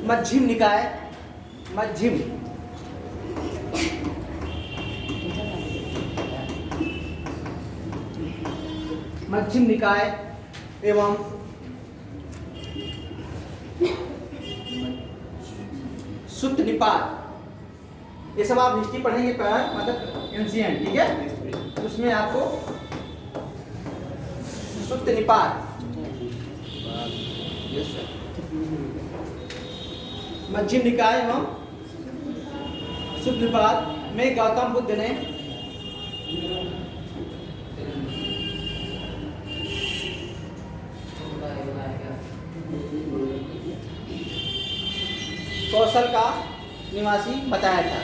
मध्यम निकाय, मध्यम मध्यम निकाय एवं सुत्त निपात। ये सब आप हिस्ट्री पढ़ेंगे मतलब एंशिएंट, ठीक है। उसमें आपको सुत्त निपात, मध्यम निकाय एवं सुत्त निपात में गौतम बुद्ध ने कौशल का निवासी बताया था।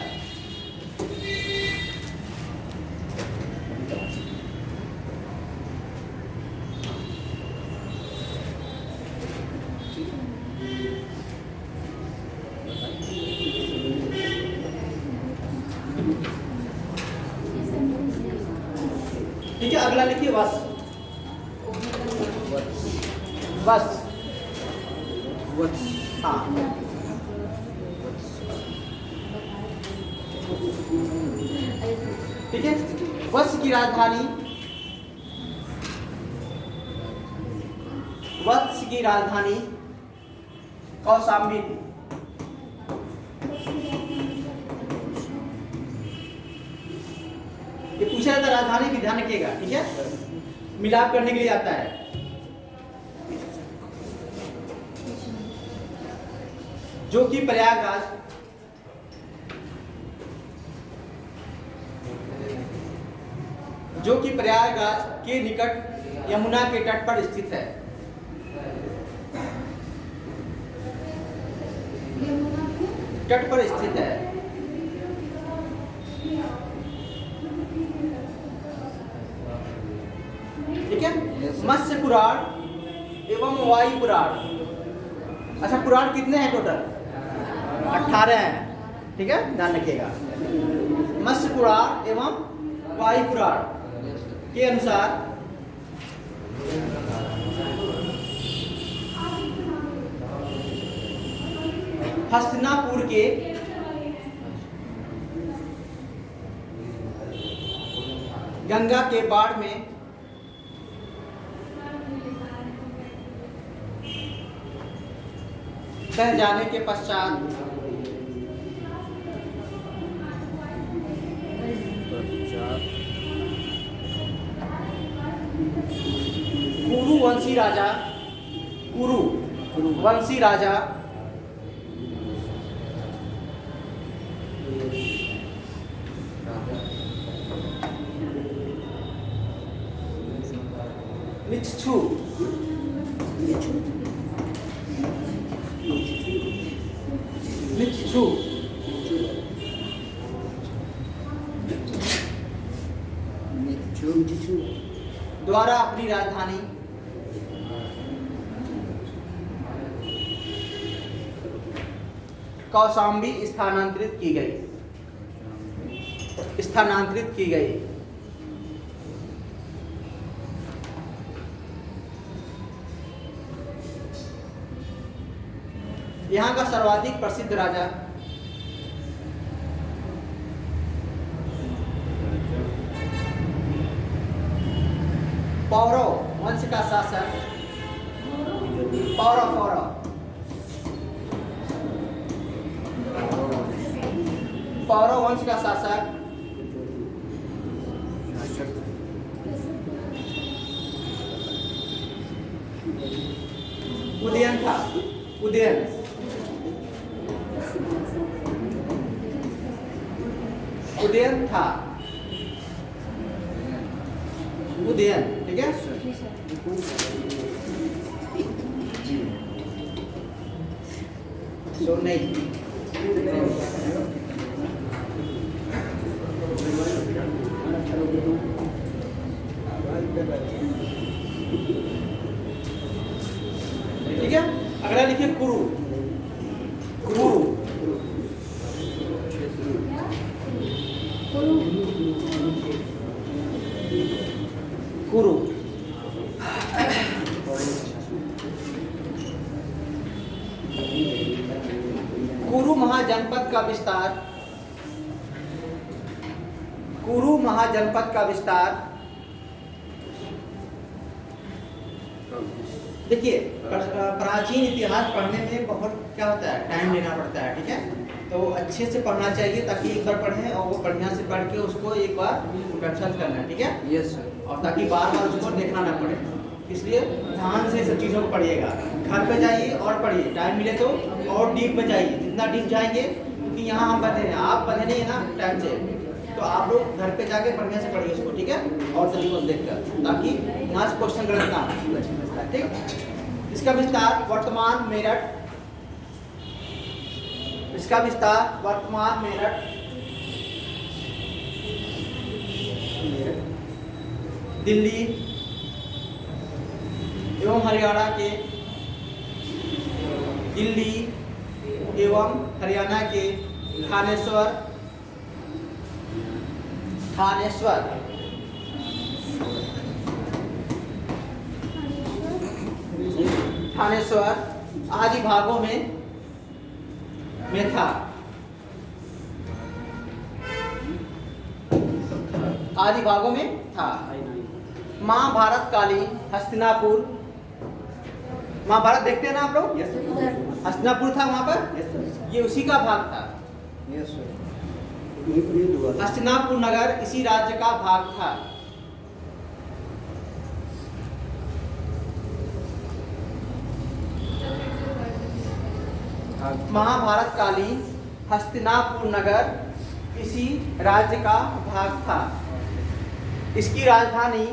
ठीक है, अगला लिखिए वत्स। वत्स, हाँ, ठीक है। वत्स की राजधानी, वत्स की राजधानी कौशाम्बी थी। ये पूछा जाता राजधानी भी, ध्यान रखिएगा, ठीक है। मिलाप करने के लिए आता है। जो कि प्रयागराज के निकट यमुना के तट पर स्थित है। तट पर स्थित है। ठीक है। मत्स्य पुराण एवं वायु पुराण। अच्छा, पुराण कितने हैं टोटल? 18 हैं, ठीक है, ध्यान रखिएगा। मत्स्य पुराण एवं वायु पुराण के अनुसार हस्तिनापुर के गंगा के बाढ़ में बह जाने के पश्चात कुरुवंशी राजा निच्छु द्वारा अपनी राजधानी कौशाम्बी स्थानांतरित की गई। यहाँ का सर्वाधिक प्रसिद्ध राजा पौरव वंश का शासक पौरव वंश का शासक उदयन था। उदयन, ठीक है। सो नहीं, ठीक है। अगला लिखिए कुरु। कुरु महाजनपद का विस्तार, कुरु महाजनपद का विस्तार। देखिए, प्राचीन इतिहास पढ़ने में बहुत क्या होता है, टाइम लेना पड़ता है, ठीक है। तो अच्छे से पढ़ना चाहिए ताकि एक बार पढ़ें और वो बढ़िया से पढ़ के उसको एक बार कंसल्ट करना है, ठीक है। Yes sir. और ताकि बार बार उसको देखना ना पड़े, इसलिए ध्यान से सब चीज़ों को पढ़िएगा। घर पे जाइए और पढ़िए, टाइम मिले तो और डीप में जाइए, जितना डीप जाएंगे, क्योंकि यहाँ हम बने हैं, आप बने नहीं है ना टाइम से, तो आप लोग घर पे जाके बढ़िया से पढ़िए उसको, ठीक है। और तरीकों से देखकर, ताकि यहाँ से क्वेश्चन गलत ना हो, ठीक। इसका विस्तार वर्तमान मेरठ, इसका विस्तार वर्तमान मेरठ, दिल्ली एवं हरियाणा के, दिल्ली एवं हरियाणा के थानेश्वर, थानेश्वर थानेश्वर आदि भागों में था, आदि भागों में था। महाभारत कालीन हस्तिनापुर, महाभारत देखते हैं ना आप लोग, हस्तिनापुर था वहां पर, ये उसी का भाग था। हस्तिनापुर नगर इसी राज्य का भाग था। महाभारत कालीन हस्तिनापुर नगर इसी राज्य का भाग था। इसकी राजधानी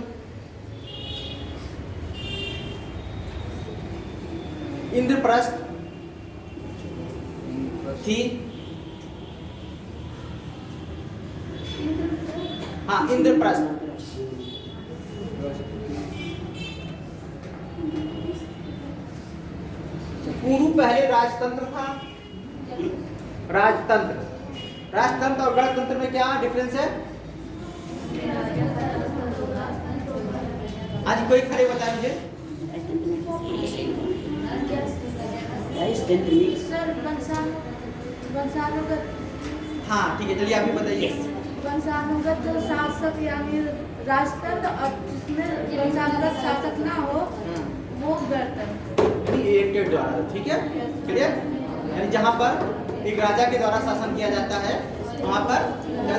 इंद्रप्रस्थ थी। हाँ, इंद्रप्रस्थ। कुरु पहले राजतंत्र था। राजतंत्र, राजतंत्र और गणतंत्र में क्या डिफरेंस है? आज कोई खड़े बताए मुझे। हाँ ठीक है, चलिए आप भी बताइए। वंशानुगत शासक यानी राजतंत्र, और जिसमें वंशानुगत शासक ना हो वो गणतंत्र, इलेक्टेड द्वारा, ठीक है, क्लियर। यानी जहाँ पर एक राजा के द्वारा शासन किया जाता है वहाँ पर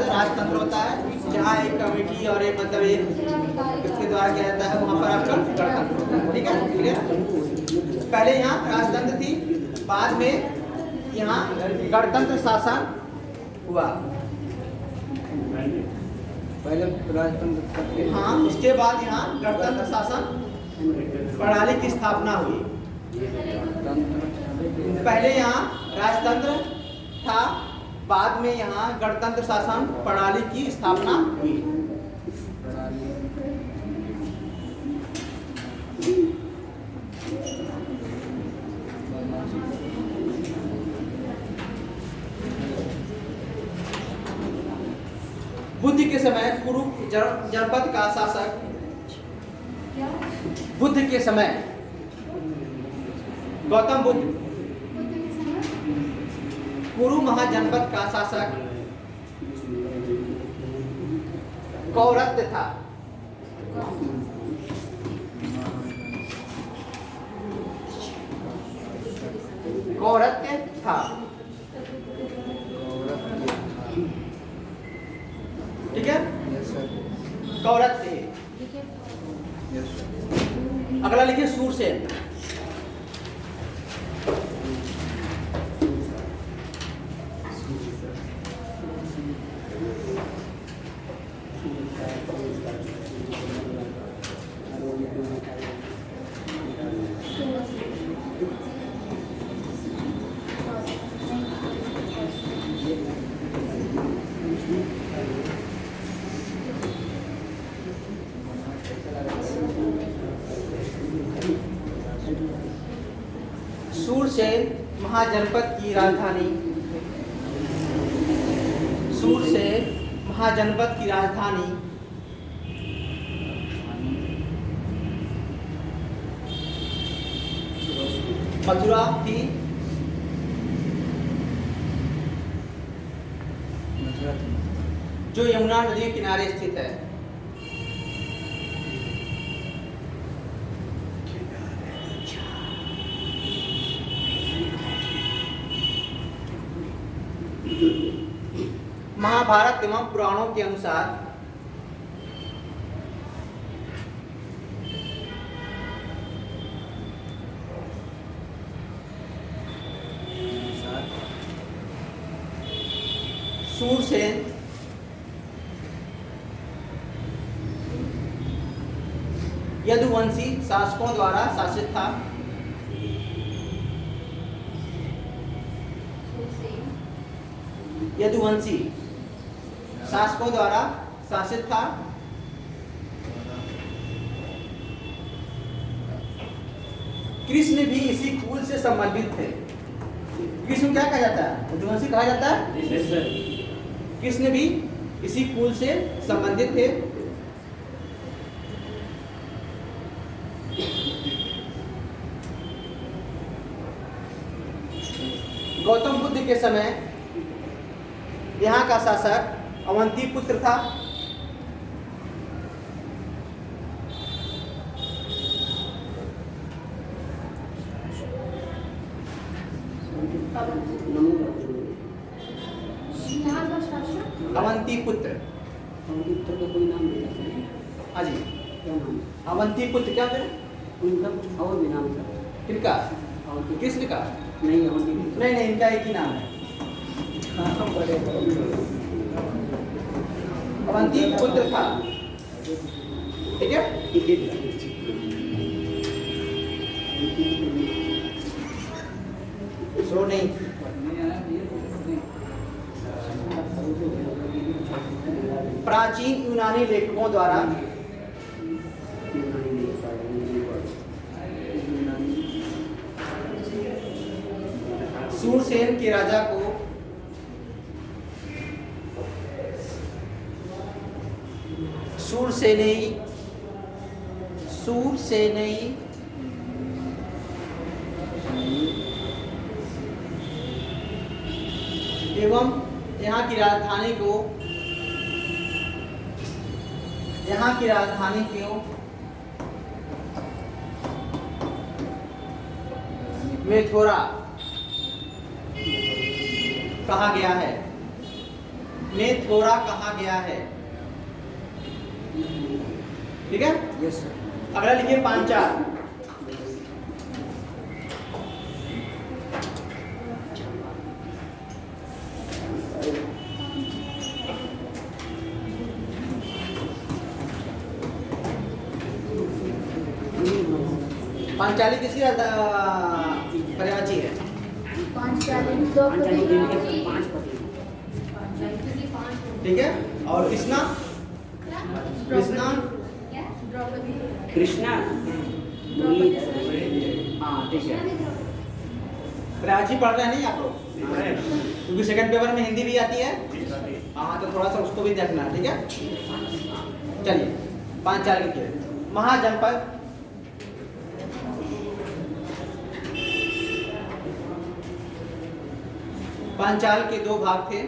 राजतंत्र होता है। जहाँ एक कमेटी और एक मतलब एक इसके द्वारा किया जाता है वहाँ पर आपका गणतंत्र होता है, ठीक है, क्लियर। पहले यहाँ राजतंत्र थी, बाद में यहाँ गणतंत्र शासन हुआ। पहले राजतंत्र, हाँ, उसके बाद यहाँ गणतंत्र शासन प्रणाली की स्थापना हुई। पहले यहाँ राजतंत्र था, बाद में यहाँ गणतंत्र शासन प्रणाली की स्थापना हुई। बुद्ध के समय कुरु जनपद का शासक, बुद्ध के समय गौतम बुद्ध कुरु महाजनपद का शासक कौरत्य था। कौरत्य था, ठीक है, कौरत्य। अगला लिखिए सूरसेन। सूरसेन महाजनपद की राजधानी, सूरसेन महाजनपद की राजधानी मथुरा थी। जो यमुना नदी के किनारे स्थित है। महाभारत एवं पुराणों के अनुसार सूरसेन यदुवंशी शासकों द्वारा शासित था। यदुवंशी शासकों द्वारा शासित था। कृष्ण भी इसी कुल से संबंधित थे। कृष्ण क्या कहा जाता है? यदुवंशी कहा जाता है। कृष्ण भी इसी कुल से संबंधित थे। गौतम बुद्ध के समय यहाँ का शासक अवंती पुत्र था। यहाँ का शासक अवंती पुत्र। पुत्र का कोई नाम नहीं था। हाँ जी, क्या नाम? अवंती पुत्र क्या थे? उनका कुछ और भी नाम था। किनका? अवंती कृष्ण का? नहीं, अवंती पुत्र। नहीं, इनका एक ही नाम है। अवंती पुत्र था। ठीक है, स्लो नहीं। प्राचीन यूनानी लेखकों द्वारा सूरसेन के राजा को सूरसेनई एवं यहाँ की राजधानी को मेथोरा कहा गया है। मेथोरा कहा गया है। ठीक है, यस सर। अगला लिखिए पांचाल। पांचाली किसकी पर्यायवाची है? पांचाली दो पांचाली के 5 पति। ठीक है, और कृष्णा द्रौपदी। कृष्णा। हाँ ठीक है। पर्यायवाची पढ़ रहे हैं नहीं आप लोग? क्योंकि सेकंड पेपर में हिंदी भी आती है। हाँ, तो थोड़ा सा उसको भी देखना है। ठीक है, चलिए पांचाल लिखिए। महाजनपद पांचाल के 2 भाग थे।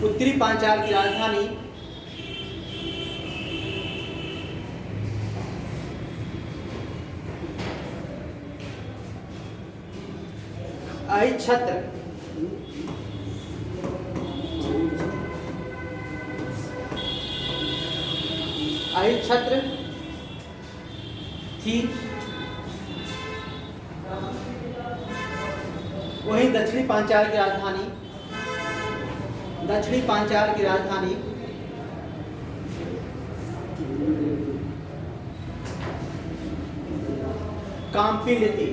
उत्तरी पांचाल की राजधानी अहिच्छत्र थी। वहीं दक्षिणी पांचाल की राजधानी काम्पिली थी।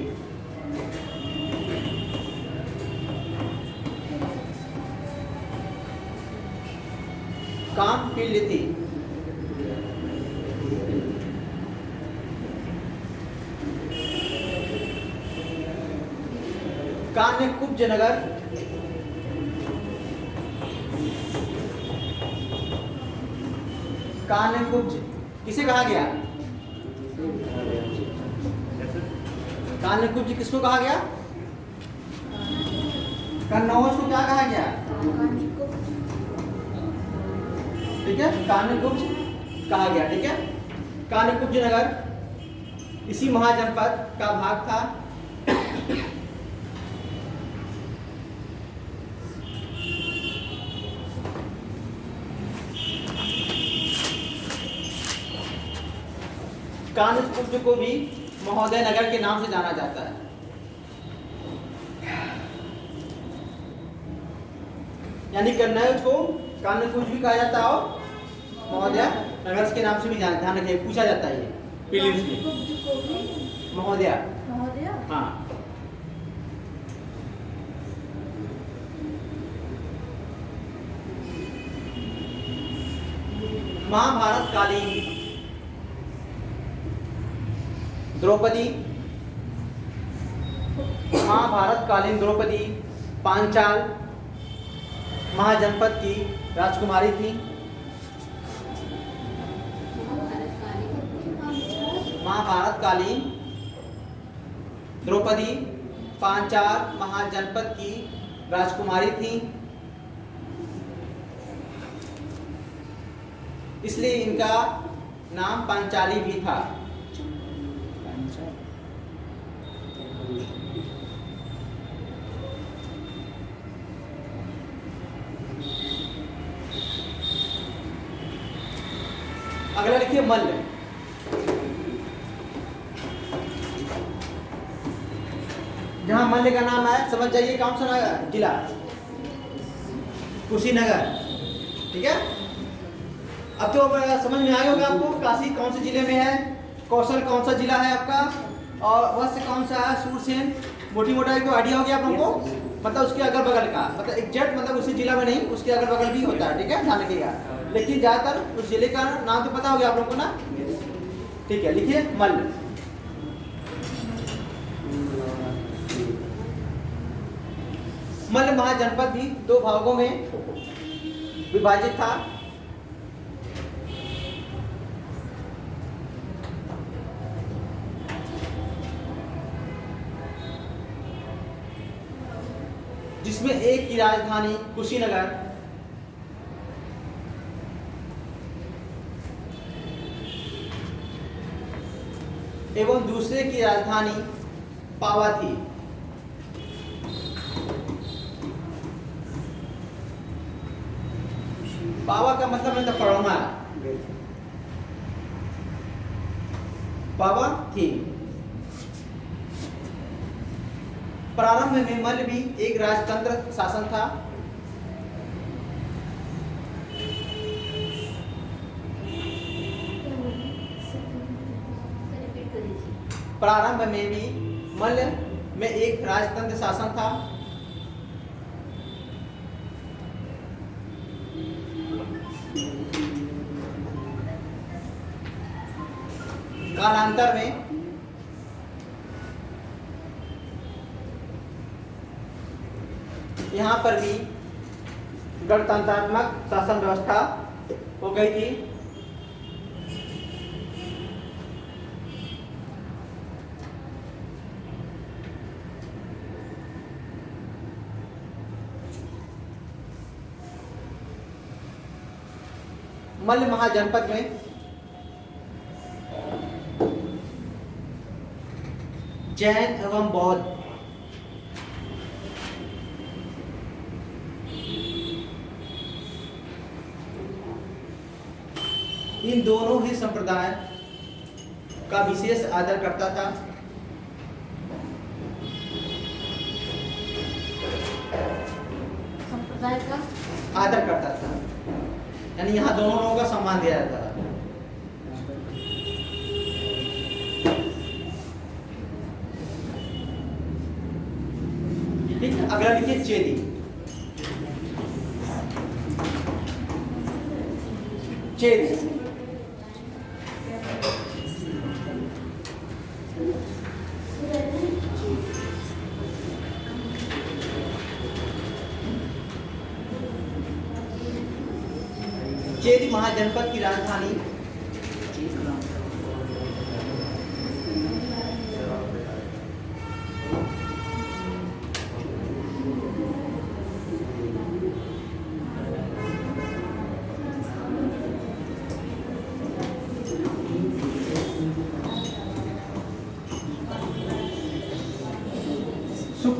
कान्यकुब्ज नगर किसे कहा गया? कान्यकुब्ज किसको कहा गया? कन्नौज को क्या कहा गया? ठीक है, कान्यकुब्ज कहा गया। ठीक है, कान्यकुब्ज नगर इसी महाजनपद का भाग था। कान्यकुब्ज को भी महोदय नगर के नाम से जाना जाता है। यानी कन्नौज को कान्यकुब्ज भी कहा जाता है और महोदय नगर के नाम से भी ध्यान रखिए, पूछा जाता है ये प्रीलिम्स में। महोदय, हाँ। महाभारत कालीन द्रौपदी, महाभारत कालीन द्रौपदी पांचाल महाजनपद की राजकुमारी थी। महाभारत कालीन द्रौपदी पांचाल महाजनपद की राजकुमारी थी, इसलिए इनका नाम पांचाली भी था। अगला लिखिए मल्ल। जहां मल्ल का नाम है समझ जाइए कौन सा जिला? कुशीनगर। ठीक है, अब तो समझ में आया होगा आपको काशी कौन से जिले में है, कौशल कौन सा जिला है आपका, और वत्स कौन सा है, सूरसेन। मोटी मोटा एक तो आइडिया हो गया आप लोगों को, मतलब उसके अगल बगल का, मतलब एग्जैक्ट मतलब उसी जिला में नहीं, उसके अगल बगल भी होता है। ठीक है, ध्यान रखिएगा, लेकिन ज्यादातर उस जिले का नाम तो पता हो गया आप लोगों को ना। ठीक है, लिखिए मल्ल। मल्ल महाजनपद भी दो भागों में विभाजित था। जिसमें एक की राजधानी कुशीनगर एवं दूसरे की राजधानी पावा थी। पावा का मतलब है पड़ोना, पावा थी। प्रारंभ में मल्ल भी एक राजतंत्र शासन था। प्रारंभ में भी मल्ल में एक राजतंत्र शासन था। कालांतर में यहाँ पर भी गणतंत्रात्मक शासन व्यवस्था हो गई थी। मल्ल महाजनपद में जैन एवं बौद्ध इन दोनों ही संप्रदाय का विशेष आदर करता था। संप्रदाय का आदर करता था, यानी यहाँ दोनों लोगों का सम्मान दिया जाता था। ठीक है, अगला लिखिए चेदी। चेदी चेदी महाजनपद की राजधानी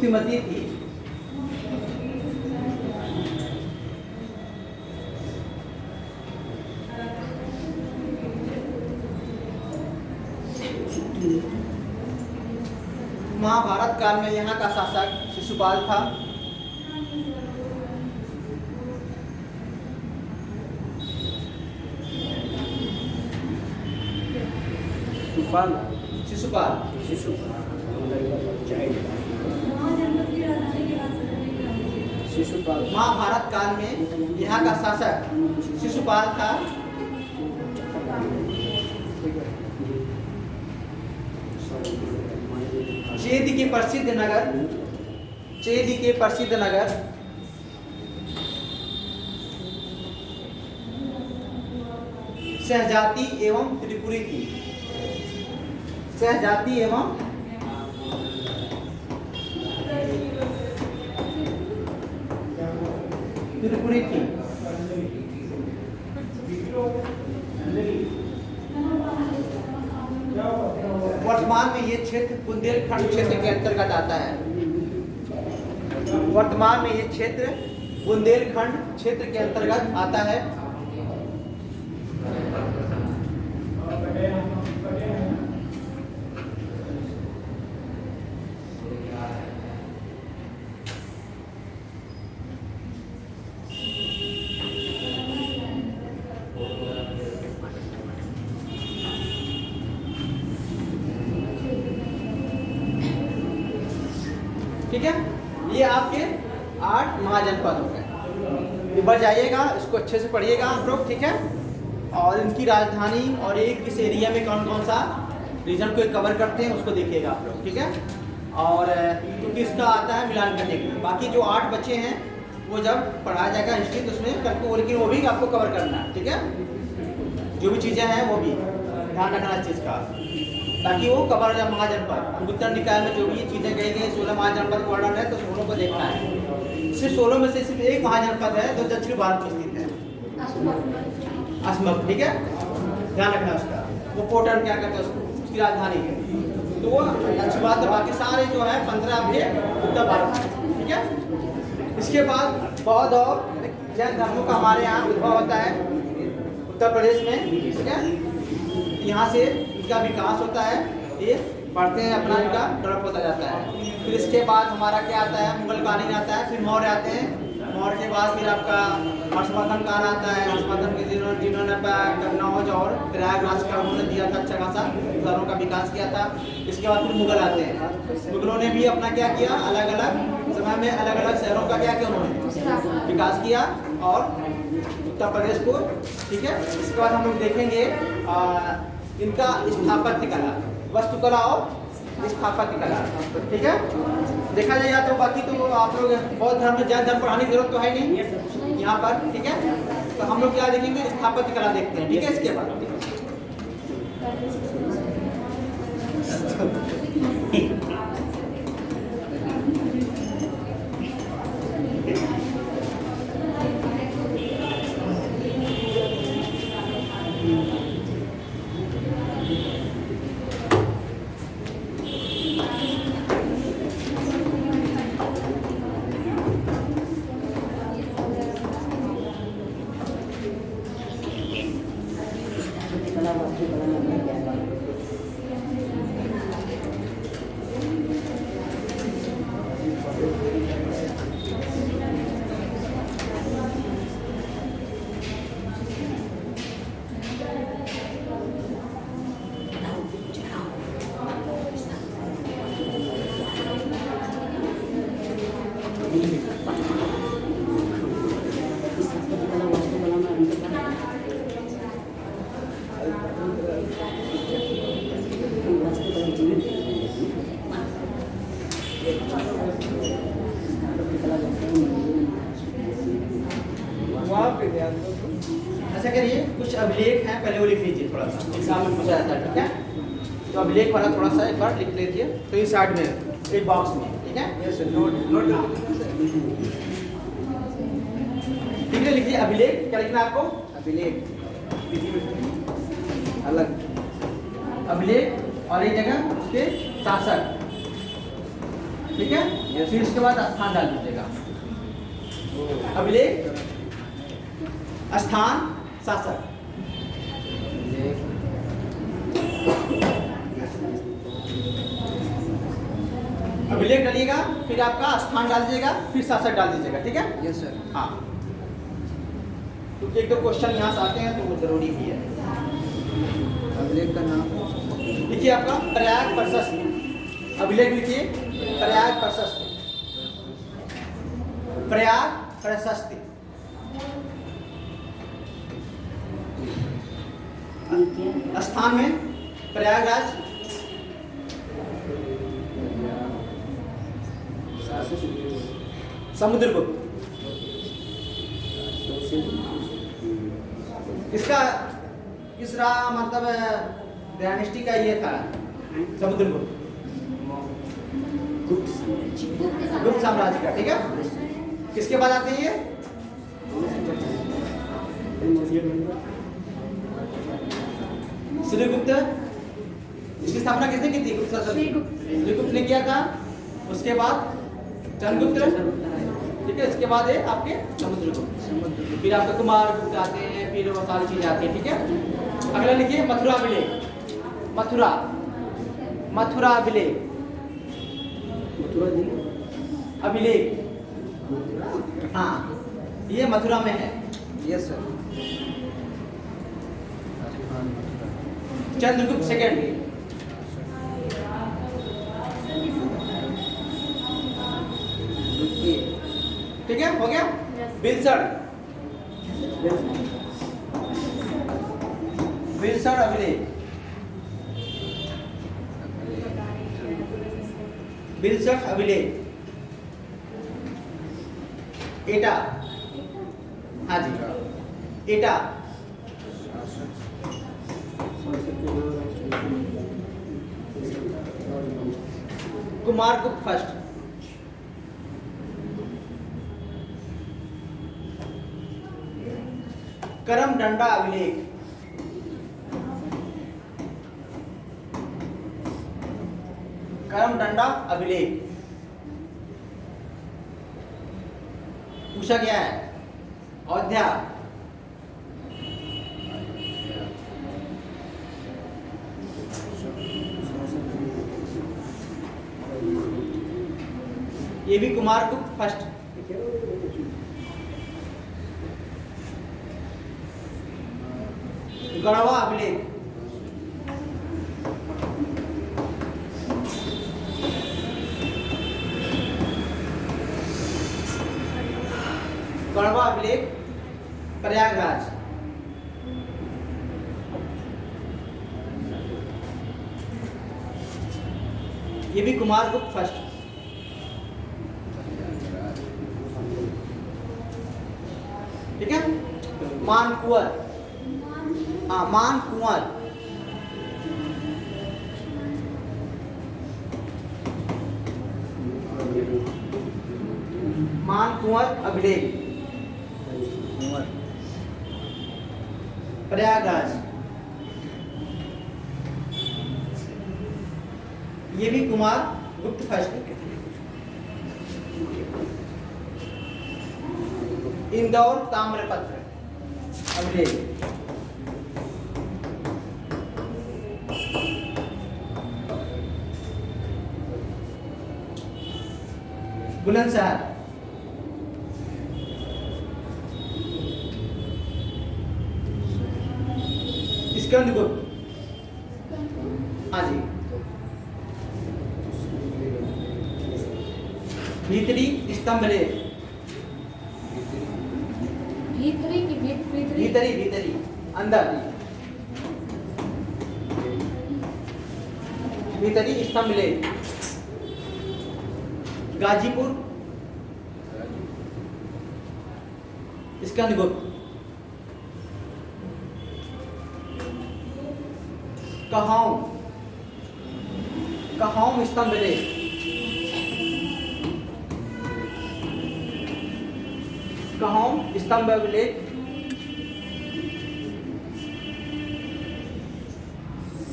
बुद्धिमती थी। महाभारत काल में यहाँ का शासक शिशुपाल था। सुपाल शिशुपाल शिशुपाल महाभारत काल में यहाँ का शासक शिशुपाल था। चेद के प्रसिद्ध नगर सहजाति एवं त्रिपुरी थी। सहजाति एवं त्रिपुरी थी। वर्तमान में ये क्षेत्र बुंदेलखंड क्षेत्र के अंतर्गत आता है। वर्तमान में ये क्षेत्र बुंदेलखंड क्षेत्र के अंतर्गत आता है। ठीक है, ये आपके 8 महाजनपद हो गए। एक बार जाइएगा, इसको अच्छे से पढ़िएगा आप लोग, ठीक है। और इनकी राजधानी और एक किस एरिया में कौन कौन सा रीजन को कवर करते हैं उसको देखिएगा आप लोग, ठीक है। और क्योंकि इसका आता है मिलान करने के लिए। बाकी जो 8 बच्चे हैं वो जब पढ़ाया जाएगा हिस्ट्री तो उसमें करके वो, लेकिन वो भी आपको कवर करना है, ठीक है। जो भी चीज़ें हैं वो भी ध्यान रखना इस चीज़ का, ताकि वो कवर हो जाए। महाजनपद उत्तर निकाय में जो भी ये चीज़ें गई गई 16 महाजनपद का वर्णन है, तो 16 को देखना है। सिर्फ 16 में से सिर्फ एक महाजनपद है जो दक्षिण भारत में स्थित है, असमक, ठीक है। ध्यान रखना उसका। वो पोटन क्या करते हैं उसको, उसकी राजधानी है, तो वो दक्षिण भारत। बाकी सारे जो है 15 आपके उत्तर भारत, ठीक है। इसके बाद बौद्ध और जैन धर्मों का हमारे यहाँ उद्भव होता है उत्तर प्रदेश में, ठीक है। यहाँ से इनका विकास होता है, ये पढ़ते हैं अपना, इनका डेवलप होता जाता है। फिर इसके बाद हमारा क्या आता है, मुगल कालीन आता है, फिर मौर्य आते हैं। मौर्य के बाद फिर आपका हर्षवर्धन काल आता है। हर्षवर्धन के जिन्होंने कन्नौज और प्रयागराज का उन्होंने दिया था, अच्छा खासा शहरों का विकास किया था। इसके बाद फिर मुगल आते हैं। मुगलों ने भी अपना क्या किया, अलग अलग समय में अलग अलग शहरों का क्या किया, उन्होंने विकास किया और उत्तर प्रदेश को, ठीक है। इसके बाद हम लोग देखेंगे इनका स्थापत्य कला, वास्तुकला और स्थापत्य कला, ठीक है। देखा जाए या तो बाकी तो आप लोग बौद्ध धर्म में जैन धर्म पढ़ाने की जरूरत तो है नहीं यहाँ पर, ठीक है। तो हम लोग क्या देखेंगे, स्थापत्य कला देखते हैं, ठीक है। इसके बाद ऐसा करिए, कुछ अभिलेख हैं, पहले वो लिख लीजिए थोड़ा सा, एग्जाम में पूछा जाता है, ठीक है। तो अभिलेख वाला थोड़ा सा एक बार लिख लीजिए, तो इस साइड में एक बॉक्स में, ठीक है। ठीक है, लिखिए अभिलेख। क्या लिखना है आपको, अभिलेख अलग, अभिलेख और एक जगह उसके शासक, ठीक है। फिर इसके बाद स्थान डाल दीजिएगा। अभिलेख, स्थान, शासक। अभिलेख डालिएगा, फिर आपका स्थान डाल दीजिएगा, फिर शासक डाल दीजिएगा। ठीक है? Yes sir. हाँ, क्योंकि एक दो क्वेश्चन यहाँ से आते हैं तो वो जरूरी भी है। अभिलेख का नाम लिखिए आपका प्रयाग प्रशस्त। अभिलेख लिखिए प्रयाग प्रशस्त। प्रयाग प्रशस्त। स्थान में प्रयागराज। समुद्रगुप्त। इसका इसरा मतलब डायनेस्टी का ये था समुद्रगुप्त, गुप्त साम्राज्य का। ठीक है? किसके बाद आते हैं ये? श्रीगुप्त। इसकी स्थापना किसने की थी? श्रीगुप्त ने किया था। उसके बाद चंद्रगुप्त। ठीक है? इसके बाद है आपके समुद्रगुप्त। फिर आपके कुमारगुप्त आते हैं, फिर वो सारी चीजें आती हैं। ठीक है? अगला लिखिए मथुरा अभिलेख। मथुरा, मथुरा अभिलेख। अभिलेख, हाँ, ये मथुरा में है। Yes sir. चंद्रगुप्त सेकेंड। ठीक है? हो गया? बिलसड़। बिलसड़ अभिलेख। बिलसड़ अभिलेख। एटा, हाँ जी, एटा। कुमारगुप्त फर्स्ट। करमडंडा अभिलेख। करमडंडा अभिलेख पूछा गया है। अयोध्या। ये भी कुमारगुप्त फर्स्ट। गढ़वा अभिलेख। गढ़वा अभिलेख प्रयागराज। ये भी कुमारगुप्त फर्स्ट। ठीक है? मानकुंवर, हाँ, मानकुंवर। मानकुंवर अभिलेख प्रयागराज। ये भी कुमार गुप्त फर्स्ट। इंदौर ताम्रपत्र अभिलेख। बुलंदशहर। स्कंदगुप्त, हाँ जी। भीतरी स्तंभ लेख। भीतरी भीतरी अंदर। भीतरी स्तंभ लेख। गाजीपुर स्कंदगुप्त। कहाऊं, कहाऊं स्तंभ लेख। कहाऊं स्तंभ लेख।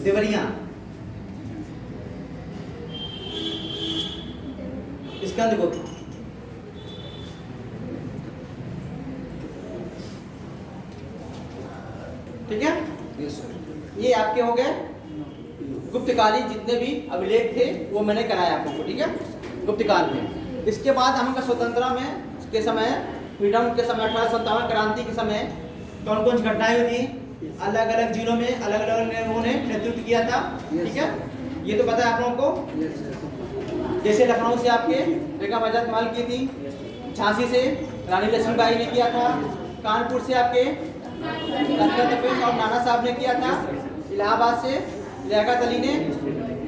देवरिया स्कंदगुप्त। ठीक है, यस सर। ये आपके हो गए गुप्तकालीन जितने भी अभिलेख थे वो मैंने कराया आप लोगों को। ठीक है, गुप्तकाल में। इसके बाद हमका स्वतंत्रता में के समय, फ्रीडम के समय, 1857 क्रांति के समय कौन कौन सी घटनाएं हुई थी, अलग अलग जिलों में अलग अलग लोगों ने नेतृत्व किया था। ठीक है, ये तो पता है आप लोगों को। Yes sir. जैसे लखनऊ से आपके बेगम अजत महल की थी, झांसी से रानी लक्ष्मीबाई ने किया था, कानपुर से आपके तपेश और नाना साहब ने किया था, इलाहाबाद से लियाकत अली ने,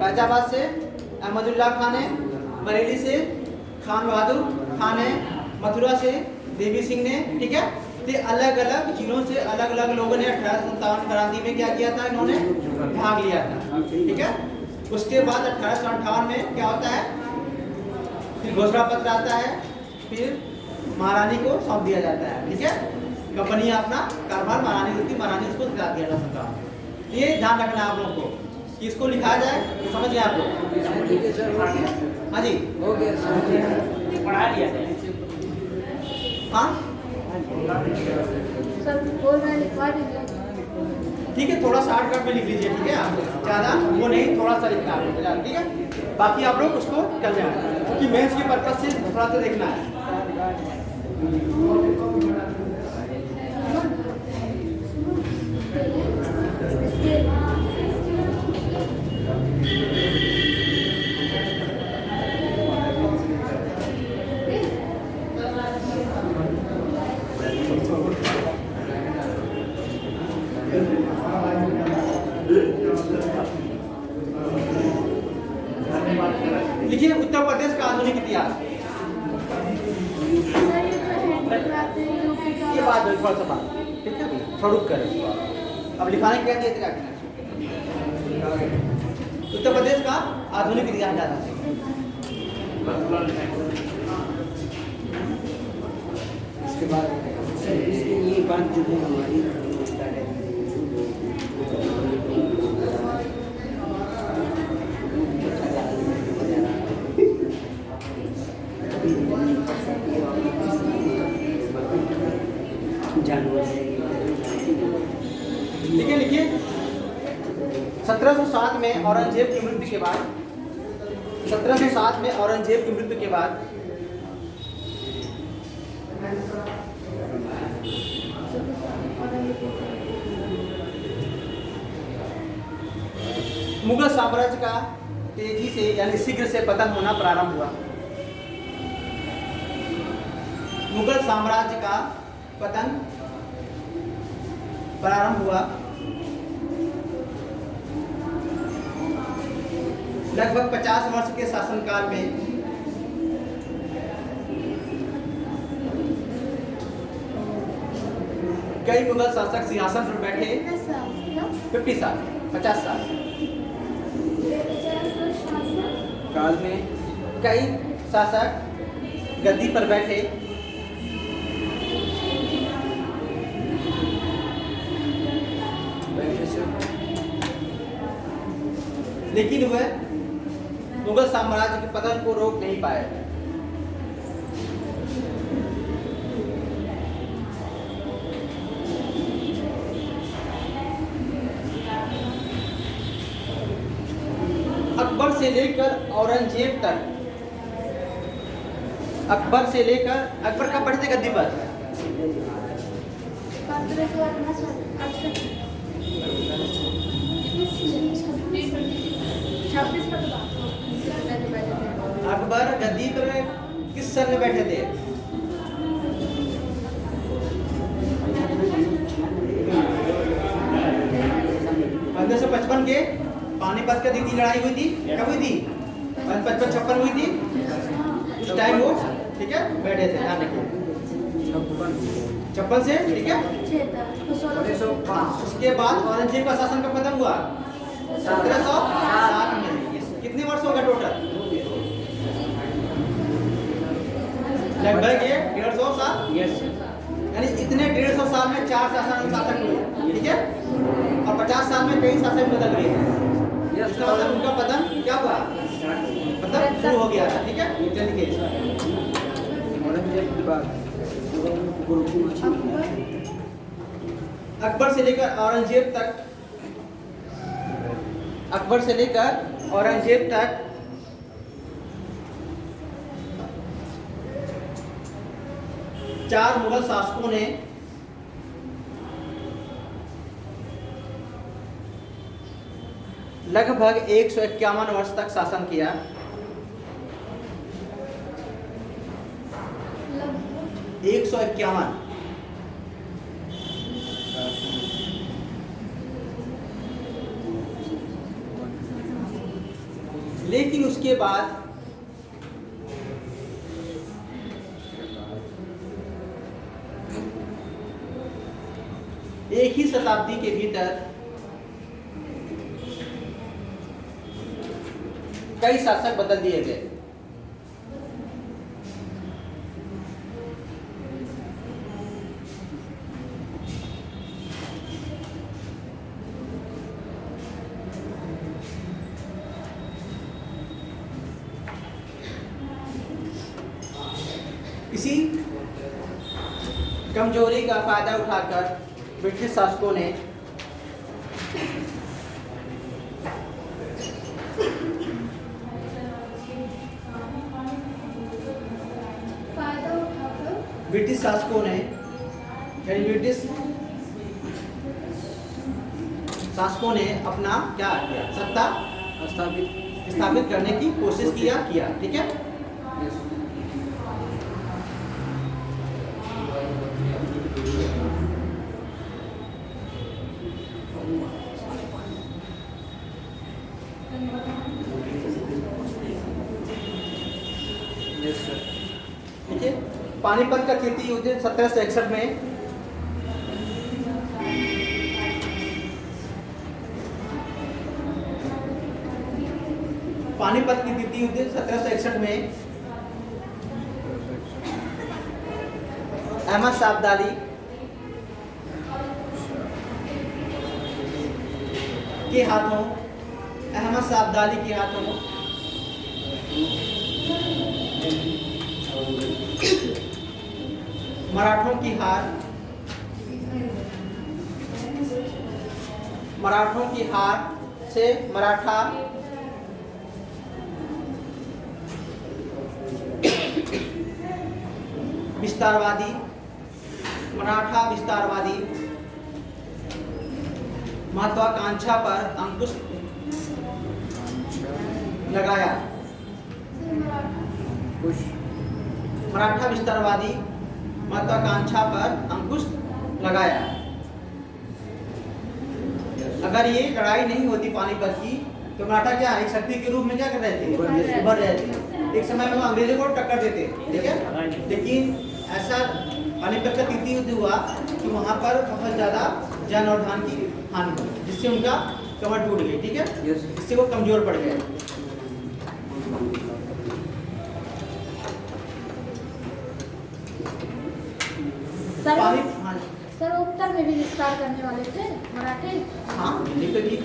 फैजाबाद से अहमदुल्ला खान ने, बरेली से खान बहादुर खान है, मथुरा से देवी सिंह ने। ठीक है, तो अलग अलग जिलों से अलग अलग लोगों ने 1857 क्रांति में क्या किया था, इन्होंने भाग लिया था। ठीक है, उसके बाद 1858 में क्या होता है, फिर घोषणा पत्र आता है, फिर महारानी को सौंप दिया जाता है। ठीक है, कंपनी अपना कारोबार महारानी होती, महारानी उसको दिला दिया जाता है। ये ध्यान रखना आप लोगों को कि इसको लिखा जाए, समझ गए आप लोग। ठीक है सर, हो गया। हाँ जी, हो गया सर। पढ़ा लिया जाए। हाँ सब बोल रहे हैं, लिखवा दीजिए। ठीक है, थोड़ा शॉर्टकट में लिख लीजिए। ठीक है, आप ज़्यादा वो नहीं, थोड़ा सा लिखना है। ठीक है, बाकी आप लोग उसको कर जाए, क्योंकि मेंस के पर्पज से थोड़ा सा देखना है। लिखिए उत्तर प्रदेश का आधुनिक इतिहास। ये बात है, थोड़ा सा बात। ठीक है, थोड़ा रुक कर अब लिखाने क्या दिया तेरा, उत्तर प्रदेश का आधुनिक इतिहास ज़्यादा। इसके बाद सर इसके ये बात जो है हमारी लिखिए लिखिए 1707 में औरंगजेब की मृत्यु के बाद, 1707 में औरंगजेब की मृत्यु के बाद मुगल साम्राज्य का तेजी से यानी शीघ्र से पतन होना प्रारंभ हुआ। मुगल साम्राज्य का पतन प्रारंभ हुआ। लगभग 50 वर्ष के शासनकाल में कई मुगल शासक सिंहासन पर बैठे। 50 साल, 50 साल काल में कई शासक गद्दी पर बैठे। लेकिन वह मुगल साम्राज्य के पतन को रोक नहीं पाए। अकबर से लेकर औरंगजेब तक, अकबर से लेकर, अकबर कब बैठे थे गद्दी पर? 26 पर बैठे थे। अकबर गद्दी पर किस सन में बैठे थे? पंद्रह सौ 55 के पानीपत का द्वितीय लड़ाई हुई थी। कब हुई थी? 55-56 हुई थी। उस टाइम वो ठीक है बैठे थे, ध्यान रखिए 56 से। ठीक है, 16 उसके बाद औरंगजेब का शासन कब खत्म हुआ? 1707 में। कितने वर्ष हो गए टोटल? लगभग ये 150 साल। यानी इतने 150 साल में 4 शासक हुए। ठीक है, और 50 साल में कई शासक बदल गए। इसका मतलब उनका पतन क्या हुआ? मतलब शुरू हो गया था, ठीक है। चलिए लिखिए इसमें। औरंगजेब के बाद अकबर से लेकर औरंगजेब तक, अकबर से लेकर औरंगजेब तक 4 मुगल शासकों ने लगभग 151 वर्ष तक शासन किया। लगभग 151। लेकिन उसके बाद एक ही शताब्दी के भीतर कई शासक बदल दिए गए। इसी कमजोरी का फायदा उठाकर ब्रिटिश शासकों ने फायदा उठाकर ब्रिटिश शासकों ने यानी ब्रिटिश शासकों ने अपना क्या किया, सत्ता स्थापित करने की कोशिश किया, ठीक है। ठीक है। पानीपत का तृतीय युद्ध 1761 में पानीपत की तृतीय युद्ध 1761 में अहमद शाह अब्दाली के हाथों मराठों की हार से मराठा विस्तारवादी महत्वाकांक्षा पर अंकुश लगाया। मराठा विस्तारवादी महत्वाकांक्षा पर अंकुश लगाया। अगर ये लड़ाई नहीं होती पानीपत की तो मराठा क्या एक शक्ति के रूप में क्या कर रहे थे, उभर रहे थे। एक समय में वो अंग्रेजों को टक्कर देते, ठीक है। लेकिन ऐसा पानीपत का तृतीय युद्ध हुआ कि वहाँ पर बहुत ज़्यादा जान और धान की हानि हुई, जिससे उनका कमर टूट गई, ठीक है। इससे वो कमजोर पड़ गए। सर हाँ सर उत्तर में भी विस्तार करने वाले थे मराठे। हाँ, दिल्ली पे भी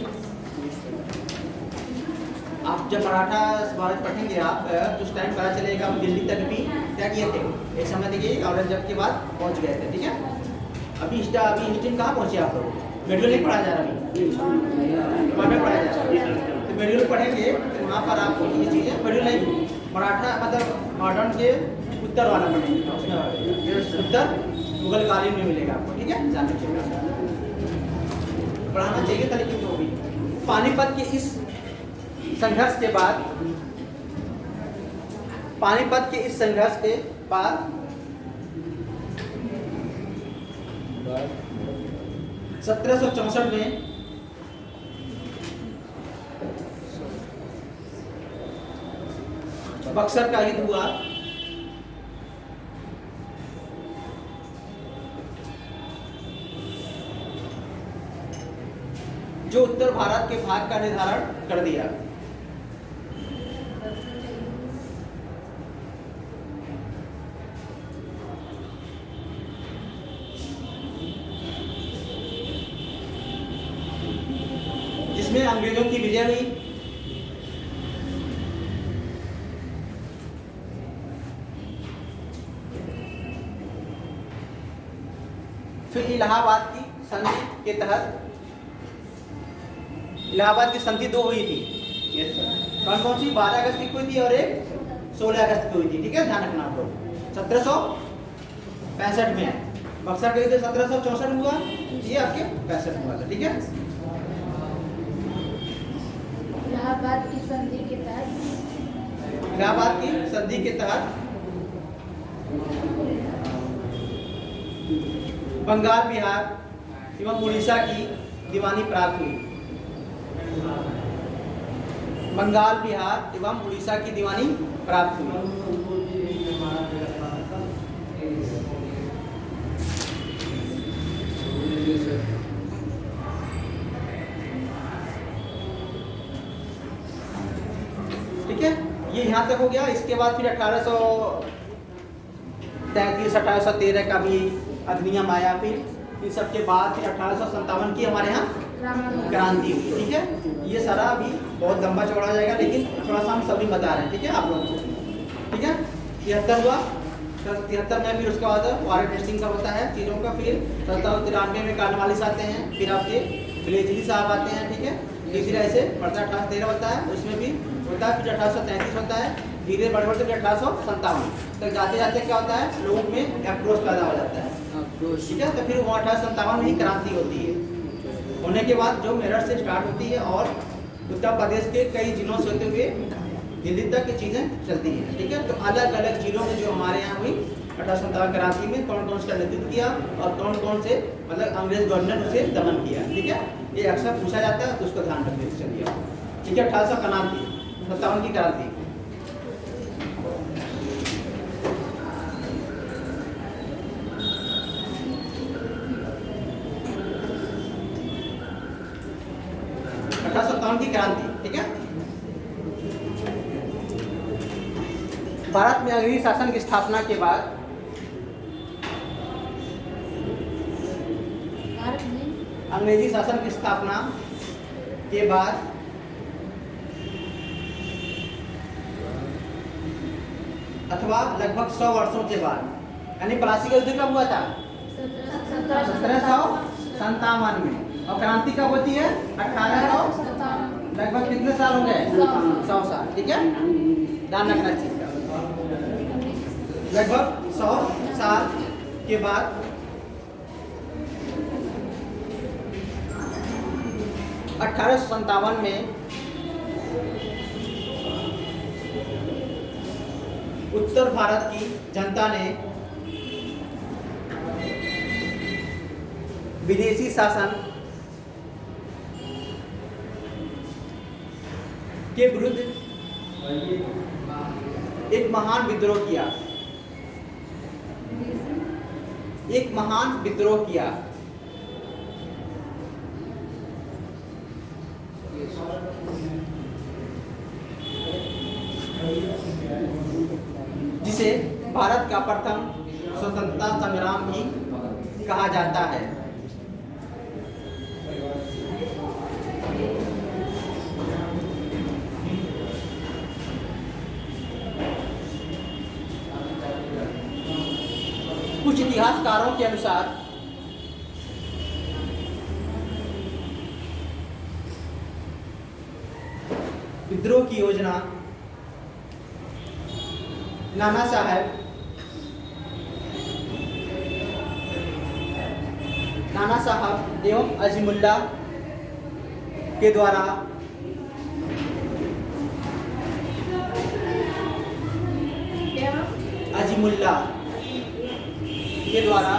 आप जब मराठा भारत पढ़ेंगे आप तो उस टाइम पता चलेगा दिल्ली तक भी क्या किए थे। एक समय देखिए औरंगजेब के बाद पहुंच गए थे, ठीक है। अभी हिस्ट्री में कहाँ पहुंचे आप लोग? मेड्यूल नहीं पढ़ा जा रहा, अभी में पढ़ाया जा रहा है। तो मेड्यूल पढ़ेंगे तो वहाँ पर आपको ये चीज़ें मेड्यूल नहीं, मराठा मतलब मॉडर्न के उत्तर वाला पढ़ेंगे, उसमें उत्तर मुगल कालीन में मिलेगा आपको, ठीक है। जान लीजिएगा, पढ़ाना चाहिए था लेकिन वो भी। पानीपत के इस संघर्ष के बाद 1764 में बक्सर का युद्ध हुआ। जो उत्तर भारत के भाग का निर्धारण कर दिया। जिसमें अंग्रेजों की विजय हुई फिर इलाहाबाद की संधि के तहत, इलाहाबाद की संधि 2 हुई थी। Yes sir. कौन कौन सी? 12 अगस्त की हुई थी और एक 16 अगस्त की हुई थी। ठीक है, ध्यान रखना आप लोग। 1765 में बक्सर के युद्ध 1764 हुआ, ये आपके 65 हुआ था। ठीक है, इलाहाबाद की संधि के तहत इलाहाबाद की संधि के तहत बंगाल, बिहार एवं उड़ीसा की दीवानी प्राप्त हुई। बंगाल, बिहार एवं उड़ीसा की दीवानी प्राप्त हुई। ठीक है, ये यहाँ तक हो गया। इसके बाद फिर 1833 1813 का भी अधिनियम आया। फिर इन सब के बाद फिर 1857 की हमारे यहाँ क्रांति हुई। ठीक है, ये सारा अभी बहुत लंबा चौड़ा जाएगा, लेकिन थोड़ा सा हम सभी बता रहे हैं। ठीक है, आप लोगों को। ठीक है, 73 हुआ, 73 में फिर उसके बाद वारंट टेस्टिंग का होता है चीज़ों का। फिर 1793 में कार्नवालिस आते हैं, फिर आपके ब्लेजली साहब आते हैं। ठीक है, धीरे ऐसे बढ़ता 1813 होता है, उसमें भी होता है। फिर 1833 होता है, धीरे बढ़ बढ़ते फिर 1857 तक जाते जाते क्या होता है, लोगों में एक्रोश पैदा हो जाता है। ठीक है, तो फिर वो 1857 में ही क्रांति होती है। होने के बाद जो मेरठ से स्टार्ट होती है और उत्तर प्रदेश के कई जिलों से होते हुए दिल्ली तक की चीज़ें चलती हैं। ठीक है, तो अलग अलग जिलों में जो हमारे यहाँ हुई 1857 क्रांति में कौन कौन उसका नेतृत्व किया और कौन कौन से मतलब अंग्रेज गवर्नर उसे दमन किया। ठीक है, ये अक्सर पूछा जाता है, तो उसको ध्यान रखने से चलिए। ठीक है, 1857 की क्रांति। की क्रांति। ठीक है, भारत में अंग्रेजी शासन की स्थापना के बाद भारत में अंग्रेजी शासन की स्थापना के बाद अथवा लगभग 100 वर्षों के बाद, यानी प्लासी का युद्ध कब हुआ था? 1757 में। और क्रांति कब होती है? 1800। लगभग कितने साल हो गए? 100 साल। ठीक है, ध्यान रखना चीज का। लगभग 100 साल के बाद 1857 में उत्तर भारत की जनता ने विदेशी शासन के विरुद्ध एक महान विद्रोह किया। एक महान विद्रोह किया जिसे भारत का प्रथम स्वतंत्रता संग्राम भी कहा जाता है। कुछ इतिहासकारों के अनुसार विद्रोह की योजना नाना साहब एवं अजीमुल्ला के द्वारा अजीमुल्ला के द्वारा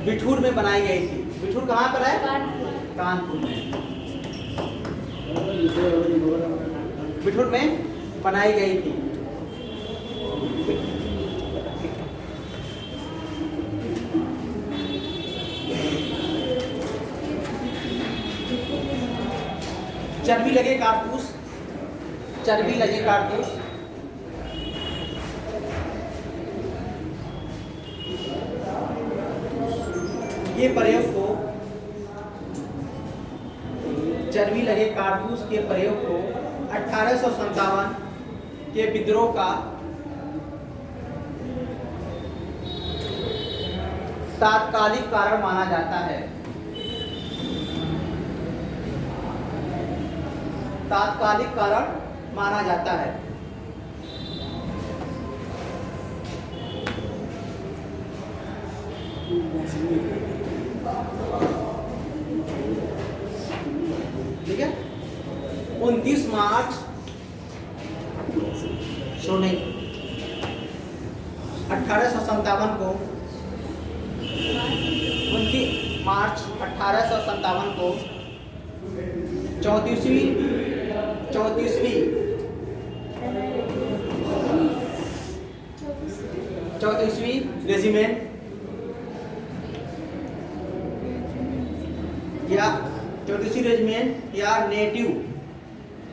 बिठूर में बनाई गई थी। बिठूर कहाँ पर है? कानपुर में। बिठूर में बनाई गई थी। चर्बी लगे कारतूस, चर्बी लगे कारतूस के प्रयोग को, चर्बी लगे कारतूस के प्रयोग को 1857 के विद्रोह का तात्कालिक कारण माना जाता है। तात्कालिक कारण माना जाता है। ठीक है। 29 मार्च नहीं 1857 को 29 मार्च 1857 को 34वीं रेजिमेंट या 34वीं रेजिमेंट या नेटिव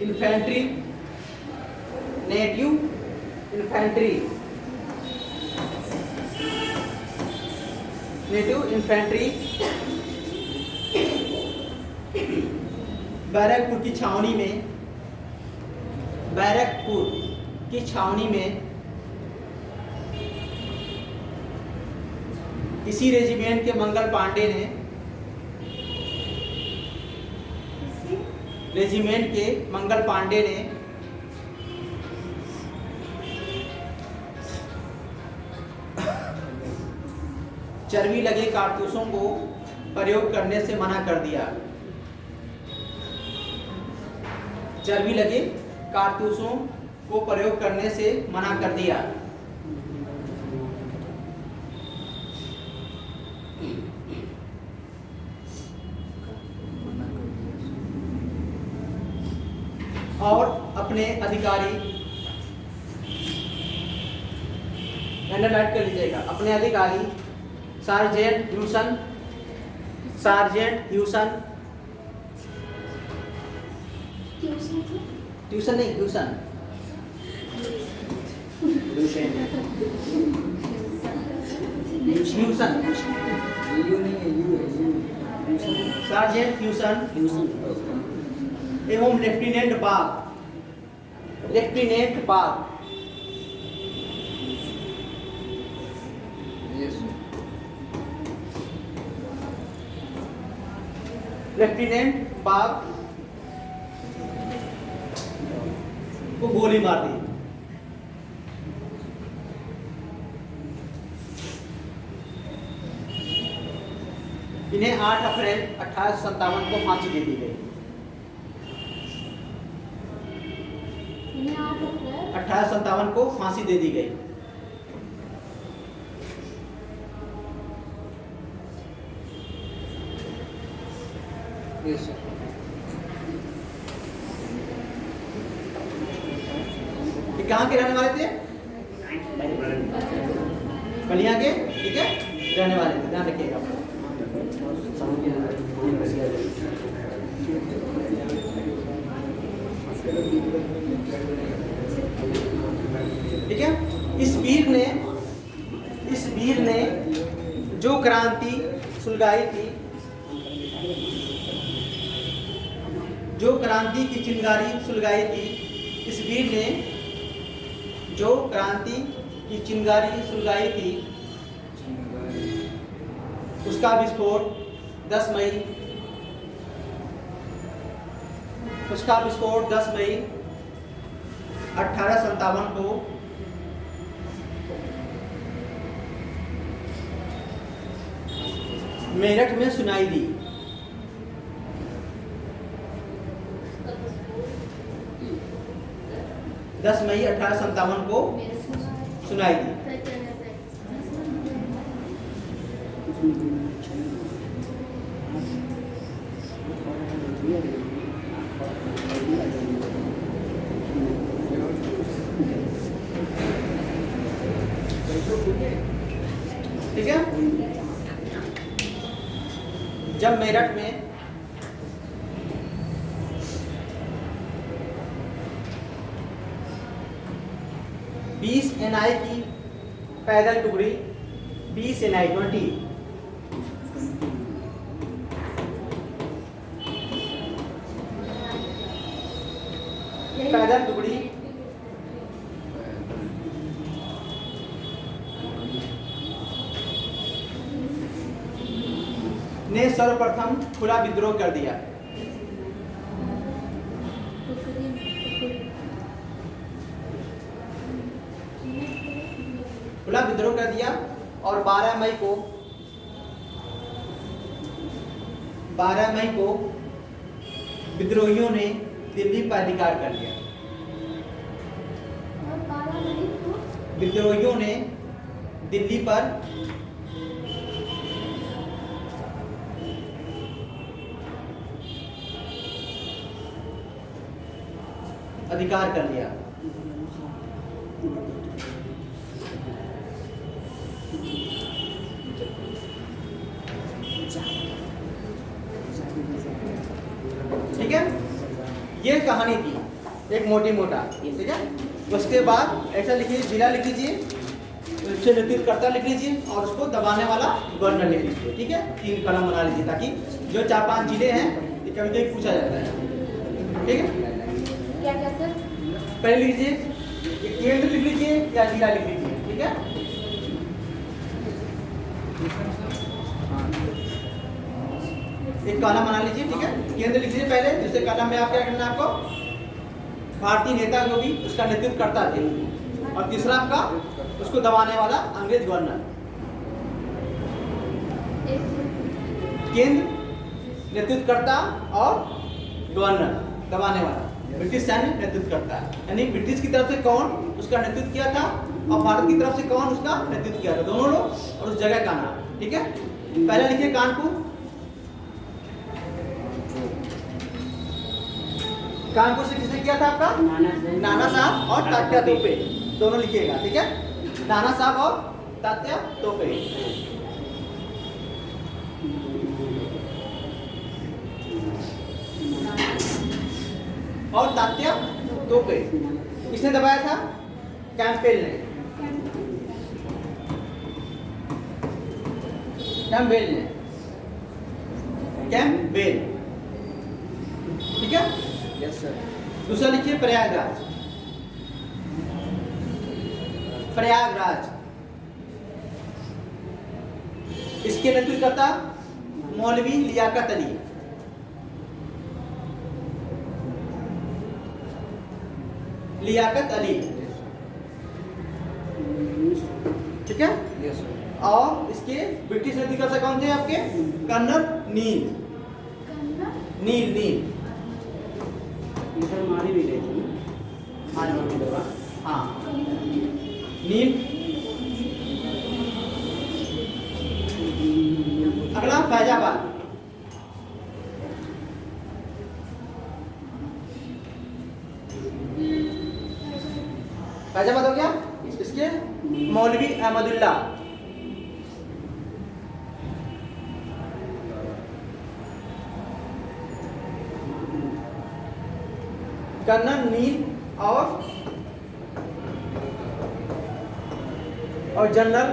इन्फेंट्री बैरकपुर की छावनी में इसी रेजिमेंट के मंगल पांडे ने चर्बी लगे कारतूसों को प्रयोग करने से मना कर दिया। चर्बी लगे कारतूसों को प्रयोग करने से मना कर दिया। और अपने अधिकारी अंडरलाइन कर लीजिएगा, अपने अधिकारी सार्जेंट ह्यूसन एवं लेफ्टिनेंट बाग को गोली मार दी। इन्हें 8 अप्रैल 1857 को फांसी दे दी गई। 1857 को फांसी दे दी गई। कहाँ के रहने वाले थे? बलिया के, ठीक है, रहने वाले थे, ध्यान रखिएगा। ठीक है। इस वीर ने जो क्रांति सुलगाई थी, जो क्रांति की चिंगारी सुलगाई थी, इस वीर ने जो क्रांति की चिंगारी सुलगाई थी, उसका विस्फोट 10 मई 1857 को मेरठ में सुनाई दी। मई 1857 को सुनाई दी। ठीक है। जब मेरठ में NI की पैदल टुकड़ी 20 NI 20 पैदल टुकड़ी ने सर्वप्रथम खुला विद्रोह कर दिया? खुला विद्रोह कर दिया। और 12 मई को विद्रोहियों ने दिल्ली पर अधिकार कर लिया। विद्रोहियों ने दिल्ली पर अधिकार कर लिया। ठीक है, ये कहानी थी एक मोटी मोटा। ठीक है, उसके बाद ऐसा लिखिए, जिला लिख लीजिए, उससे नेतृत्वकर्ता लिख लीजिए और उसको दबाने वाला गवर्नर लिख लीजिए। ठीक है, 3 कलम बना लीजिए ताकि जो 4-5 जिले हैं ये कभी कभी पूछा जाता है। ठीक है, क्या क्या सर? पहले लीजिए केंद्र लिख लीजिए या जिला लिख लीजिए। ठीक है, एक कॉलम बना लीजिए। ठीक है, केंद्र लिख लीजिए पहले, दूसरे कॉलम में आप क्या करना है, आपको भारतीय नेता जो भी उसका नेतृत्व करता थे, और तीसरा आपका उसको दबाने वाला अंग्रेज गवर्नर। केंद्र नेतृत्व करता और गवर्नर दबाने वाला ब्रिटिश सैन्य नेतृत्व करता है, यानी ब्रिटिश की तरफ से कौन उसका नेतृत्व किया था और भारत की तरफ से कौन उसका नेतृत्व किया था, दोनों लोग और उस जगह का नाम। ठीक है, पहले लिखिए कानपुर। कानपुर से किसने किया था आपका? नाना साहब और तात्या तोपे, दोनों लिखिएगा। ठीक है, नाना साहब और तात्या तोपे। और तात्या तोपे किसने दबाया था? कैंपबेल ने। कैंपबेल। ठीक है, यस सर। दूसरा लिखिए प्रयागराज। प्रयागराज इसके नेतृत्वकर्ता मौलवी लियाकत अली। लियाकत अली। ठीक है, यस सर। और इसके ब्रिटिश नेतृत्वकर्ता कौन थे आपके? कर्नल नील। नील ये सर हमारी भी गई थी। हाँ, नील। अगला फैजाबाद। फैजाबाद हो गया। इसके मौलवी अहमदुल्ला। कर्नल नील और जनरल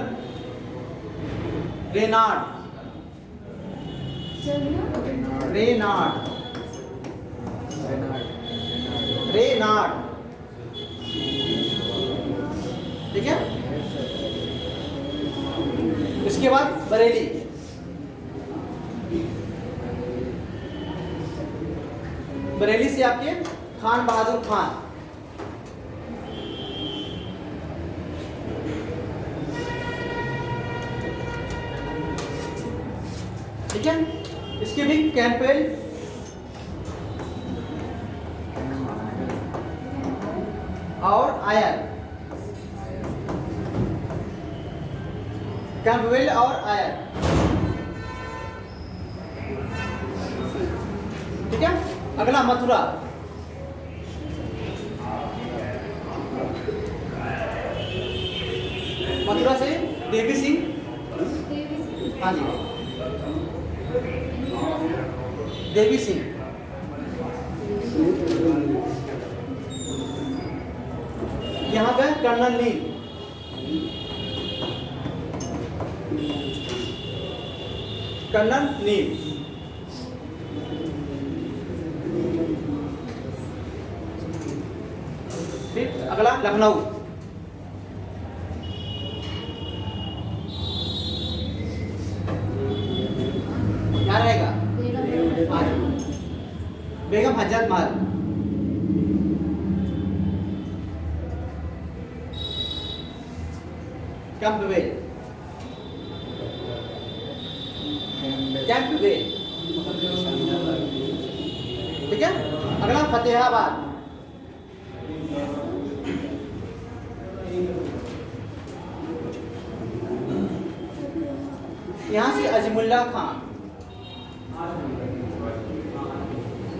रेनार्ड। ठीक है, इसके बाद बरेली। बरेली से आपके खान बहादुर खान। ठीक है, इसके भी कैंपबेल और आयर। कैंपबेल और आयर। ठीक है, अगला मथुरा। मथुरा से देवी सिंह। हाँ जी, देवी सिंह। यहाँ पे कर्नल नील। कर्नल नील। फिर अगला लखनऊ। यार बेगम हजरत महल, कैंपबेल, कैंपबेल, ठीक है। अगला फतेहाबाद, यहाँ से अजीमुल्ला खान,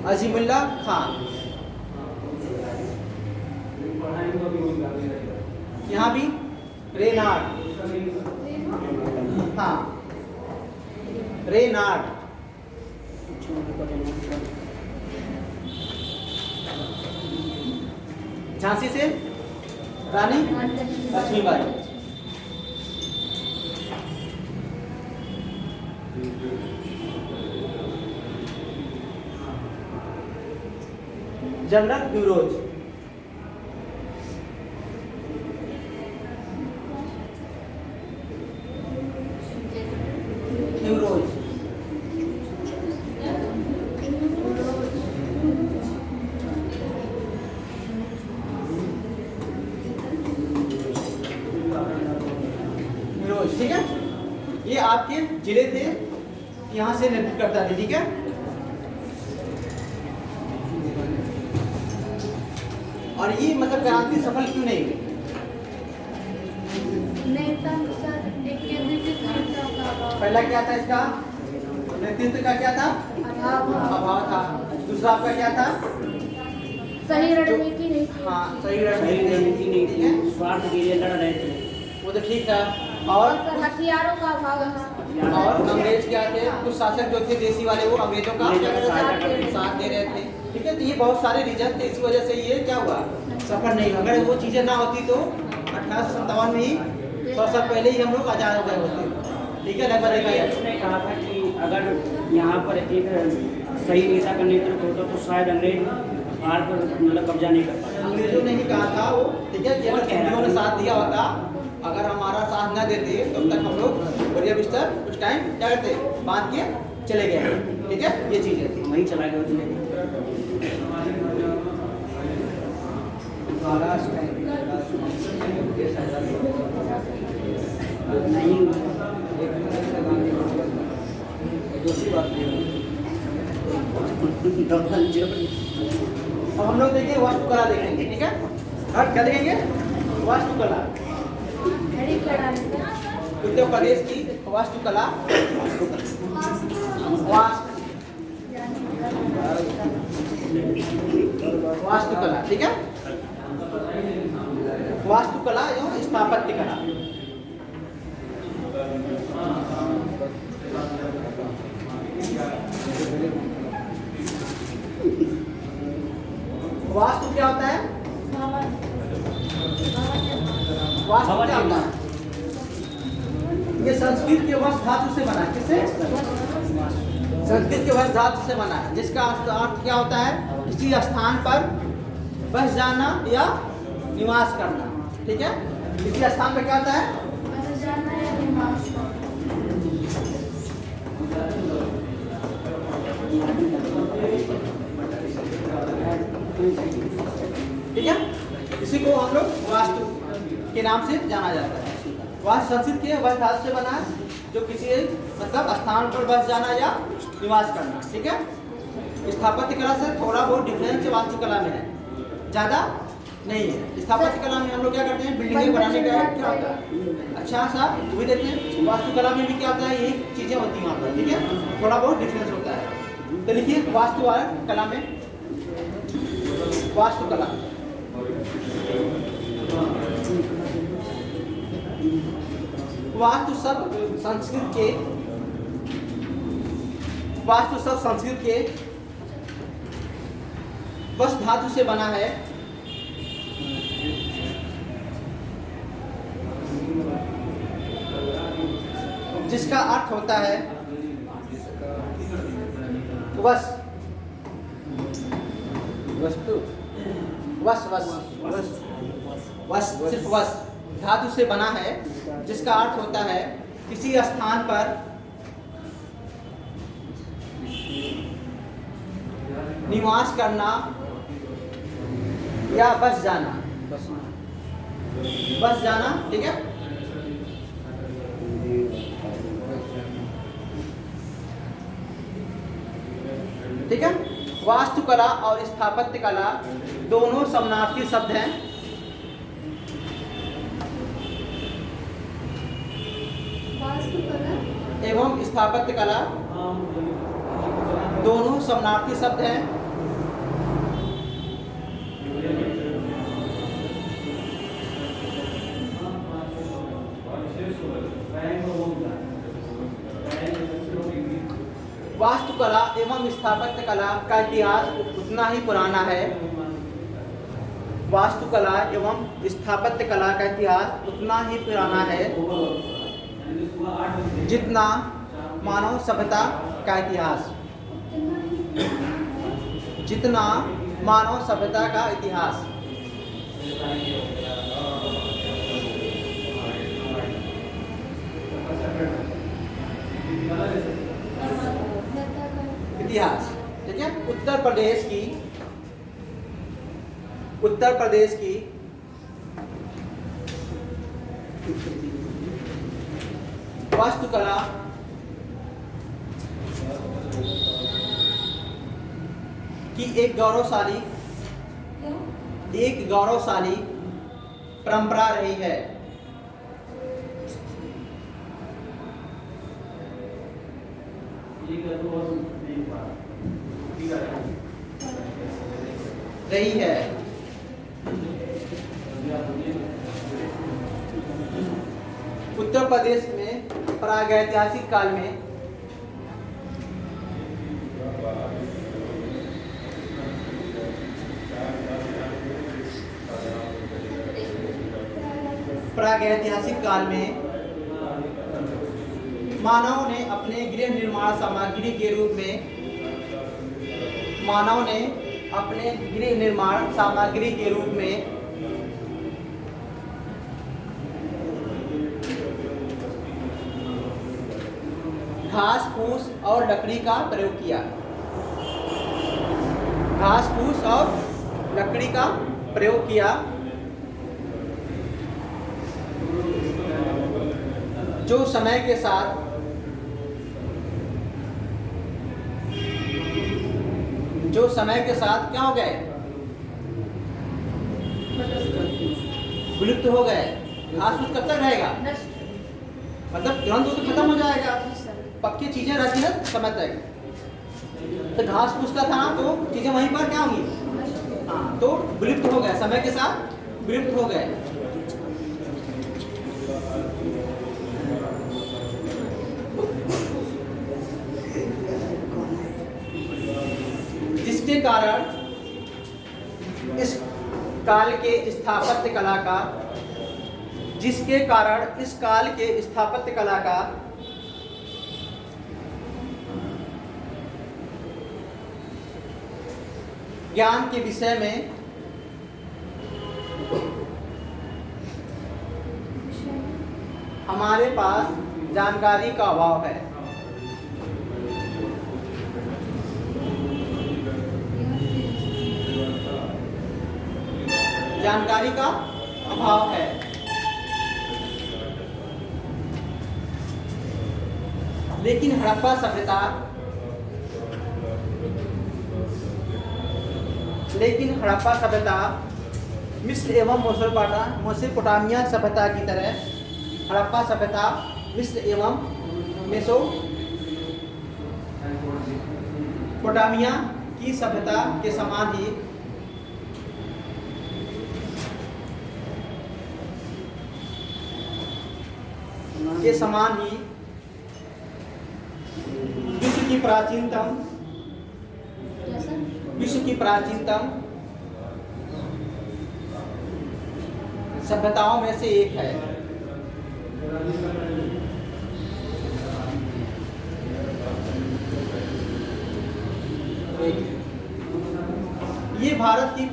अजीमुल्ला खान, यहाँ भी रेनाड, हाँ रेनाड, झांसी से रानी लक्ष्मीबाई, जनरल ब्यूरोज, ब्यूरोज, ब्यूरोज, ठीक है। ये आपके जिले थे, यहाँ से नेतृत्व करता थे, ठीक है। और ये मतलब क्रांति सफल क्यों नहीं हुई? पहला क्या था इसका? नेतृत्व का क्या था? अभाव था। दूसरा आपका क्या था? सही रणनीति नहीं थी। हाँ, सही सही रणनीति नहीं ठीक है, थी, स्वार्थ के लिए लड़ रहे थे। वो तो ठीक था। और हथियारों का अभाव था। और अंग्रेज क्या थे? कुछ शासक जो थे देसी वाले, वो अंग्रेजों का साथ दे रहे थे, ठीक है। तो ये बहुत सारे रीजन थे, इसी वजह से ये क्या हुआ, सफल नहीं हुआ। अगर वो चीज़ें ना होती तो 1857 में ही 100 साल पहले ही हम लोग आज़ाद हो गए होते, ठीक है। लगभग उसने कहा था कि अगर यहाँ पर एक सही नेता का नेतृत्व होता तो शायद अंग्रेज पहाड़ पर मतलब कब्जा नहीं कर पाते। अंग्रेजों ने ही कहा था वो, ठीक है, कि अगर हिंदुओं ने साथ दिया होता, अगर हमारा साथ न देते तब तक हम लोग बढ़िया बिस्तर उस टाइम क्या करते, बांध के चले गए, ठीक है। ये चीज़ें थी, वहीं चला गया उसने। नहीं दूसरी बात अब हम लोग देखिए वास्तुकला देखेंगे, ठीक है। और क्या देखेंगे? वास्तुकला, उत्तर प्रदेश की वास्तुकला, वास्तुकला, ठीक है। वास्तुकला एवं स्थापत्य कला, वास्तु क्या होता है? वास्तु क्या होता है? ये संस्कृत के वश धातु से बना है। किससे? संस्कृत के वश धातु से बना है, जिसका अर्थ क्या होता है? किसी स्थान पर बस जाना या निवास करना, ठीक है। किसी स्थान पर क्या होता है? ठीक है, इसी को हम लोग वास्तु के नाम से जाना जाता है। वास्तु संस्कृत के वश धातु से बना है, जो किसी मतलब स्थान पर बस जाना या निवास करना, ठीक है। स्थापत्य कला से थोड़ा बहुत डिफरेंस वास्तुकला में है, ज़्यादा नहीं है। स्थापत्य कला में हम लोग क्या करते हैं, बिल्डिंगें बनाने का क्या होता है, अच्छा सा भी देते हैं। वास्तुकला में भी क्या होता है, यही चीज़ें होती हैं वहाँ पर, ठीक है। थोड़ा बहुत डिफरेंस होता है। तो लिखिए वास्तु कला में, वास्तुकला, वास्तु सब संस्कृत के, वास्तु सब संस्कृत के वश धातु से बना है, जिसका अर्थ होता है वश, वस्तु, वश वश वश वश, सिर्फ वश धातु से बना है, जिसका अर्थ होता है किसी स्थान पर निवास करना या बस जाना। बस जाना, ठीक है। ठीक है। वास्तुकला और स्थापत्य कला दोनों समानार्थी शब्द हैं। वास्तुकला एवं स्थापत्य कला दोनों समानार्थी शब्द हैं। वास्तुकला एवं स्थापत्य कला का इतिहास उतना ही पुराना है। वास्तुकला एवं स्थापत्य कला का इतिहास उतना ही पुराना है जितना मानव सभ्यता का इतिहास। जितना मानव सभ्यता का इतिहास। इतिहास, ठीक है। उत्तर प्रदेश की वास्तुकला की एक गौरवशाली परंपरा रही है। उत्तर प्रदेश में प्रागैतिहासिक काल में मानव ने अपने गृह निर्माण सामग्री के रूप में घास फूस और लकड़ी का प्रयोग किया। घास फूस और लकड़ी का प्रयोग किया, जो समय के साथ क्या हो गए? विलुप्त हो गए। घास फूस कब तक रहेगा? मतलब तुरंत वो तो खत्म हो जाएगा। पक्की चीजें रहती है समय तक। तो घास फूस का था तो चीजें वहीं पर क्या होंगी? हाँ, तो विलुप्त हो गए, समय के साथ विलुप्त हो गए। जिसके कारण इस काल के स्थापत्य कला का ज्ञान के विषय में हमारे पास जानकारी का अभाव है। जानकारी का अभाव है। लेकिन हड़प्पा सभ्यता मिस्र एवं मेसोपोटामिया सभ्यता की तरह हड़प्पा सभ्यता मिस्र एवं मेसोपोटामिया की सभ्यता के समान ही विश्व की प्राचीनतम सभ्यताओं में से एक है। ये भारत की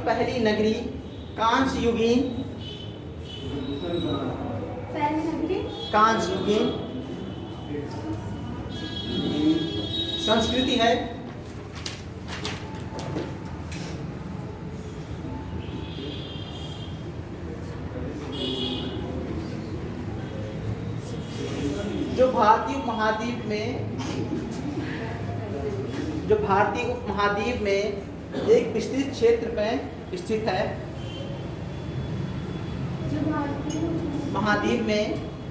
पहली नगरी कांस्य संस्कृति है, जो भारतीय उपमहाद्वीप में एक विस्तृत क्षेत्र में स्थित है। महाद्वीप में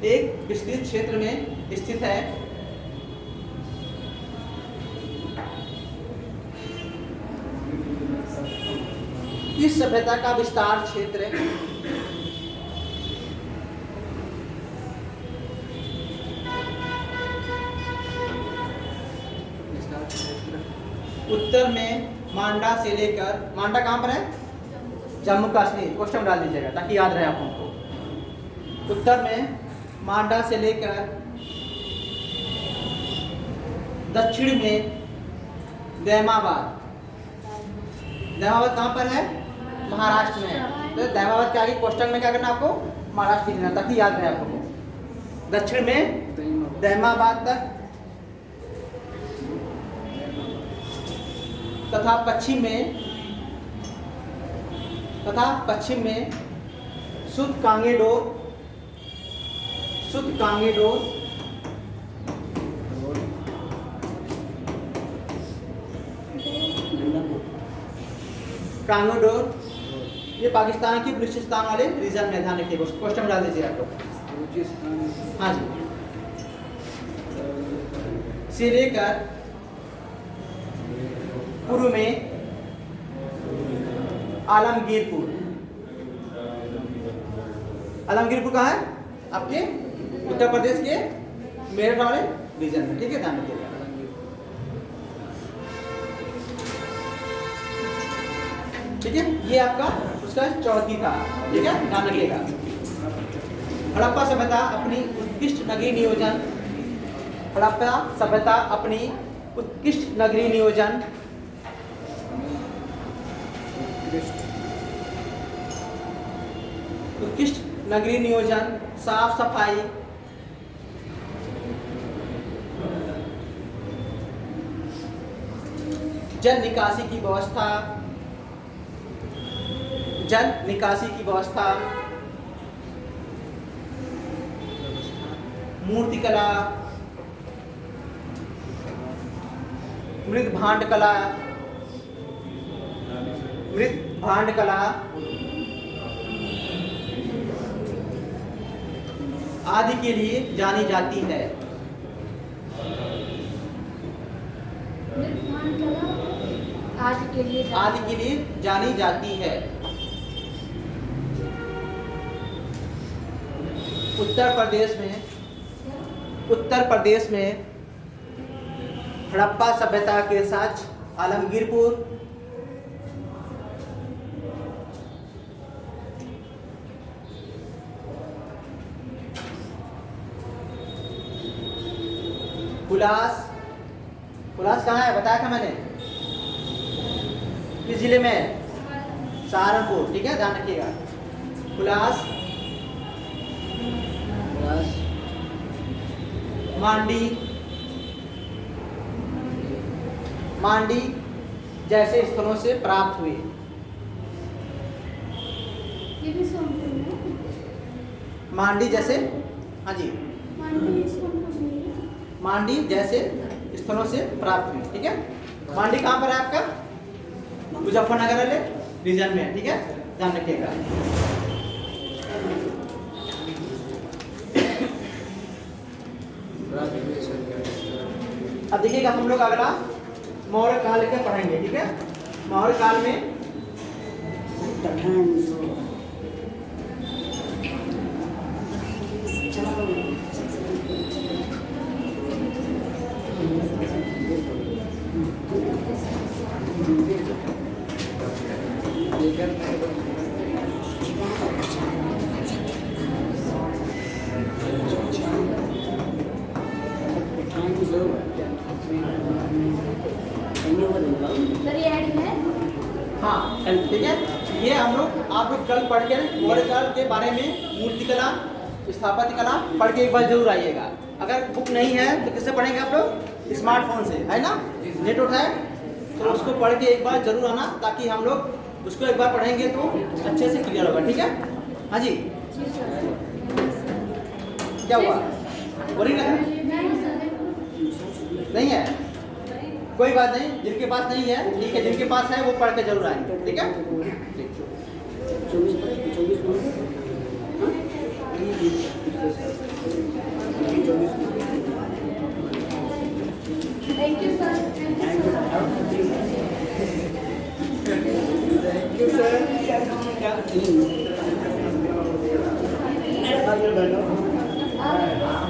एक विस्तृत क्षेत्र में स्थित है। इस सभ्यता का विस्तार क्षेत्र उत्तर में मांडा से लेकर, मांडा कहाँ पर है? जम्मू कश्मीर। क्वेश्चन डाल दीजिएगा ताकि याद रहे आपको। उत्तर में मांडा से लेकर दक्षिण में दैमाबाद। दैमाबाद कहाँ पर है? महाराष्ट्र में। तो दैमाबाद के आगे क्वेश्चन में क्या करना आपको? महाराष्ट्र लिखना ताकि याद रहे आपको। दक्षिण में दैमाबाद तक तथा पश्चिम में सुध कांगेडोर ये पाकिस्तान की बलूचिस्तान वाले रीजन में, ध्यान रखिए। क्वेश्चन डाल दीजिए आप लोग। हाँ जी, से लेकर पूर्व में आलमगीरपुर। आलमगीरपुर कहाँ है? आपके उत्तर प्रदेश के मेरठ वाले रीजन में, ठीक है, ध्यान रखिएगा। ठीक है, ये आपका उसका चौथी था, ठीक है, ध्यान रखिएगा। हड़प्पा सभ्यता अपनी उत्कृष्ट नगरीय नियोजन, हड़प्पा सभ्यता अपनी उत्कृष्ट नगरीय नियोजन, उत्कृष्ट नगरीय नियोजन, साफ सफाई, जल निकासी की व्यवस्था, मूर्तिकला, मृद भांड कला आदि के लिए जानी जाती है। आदि के लिए जानी जाती है। उत्तर प्रदेश में हड़प्पा सभ्यता के साथ आलमगीरपुर, हुलास कहाँ है बताया था मैंने, किस जिले में? सहारनपुर, ठीक है, ध्यान रखिएगा। हुलास, मांडी जैसे स्थलों से प्राप्त हुए। ये भी सोनपुर में। मांडी जैसे, हाँ जी, मांडी जैसे स्थलों से प्राप्त हुई, ठीक है। मांडी कहाँ पर है आपका? मुजफ्फरनगर वाले रीजन में, ठीक है, ध्यान रखिएगा। अब देखिएगा हम लोग अगला मौर्य काल के पढ़ेंगे, ठीक है। मौर्य काल में हाँ, ठीक है, ये हम लोग आप लोग कल पढ़ के मौर्य काल के बारे में मूर्तिकला, स्थापत्य कला पढ़ के एक बार जरूर आइएगा। अगर बुक नहीं है तो किससे पढ़ेंगे आप लोग? स्मार्टफोन से, है ना? नेट उठाए तो उसको पढ़ के एक बार जरूर आना, ताकि हम लोग उसको एक बार पढ़ेंगे तो अच्छे से क्लियर होगा, ठीक है? हाँ जी, क्या हुआ? बोरिंग लगा? नहीं है, कोई बात नहीं, जिनके पास नहीं है ठीक है, जिनके पास है वो पढ़ के जरूर आएंगे, ठीक है? 24 thank you sir. Thank you sir. आप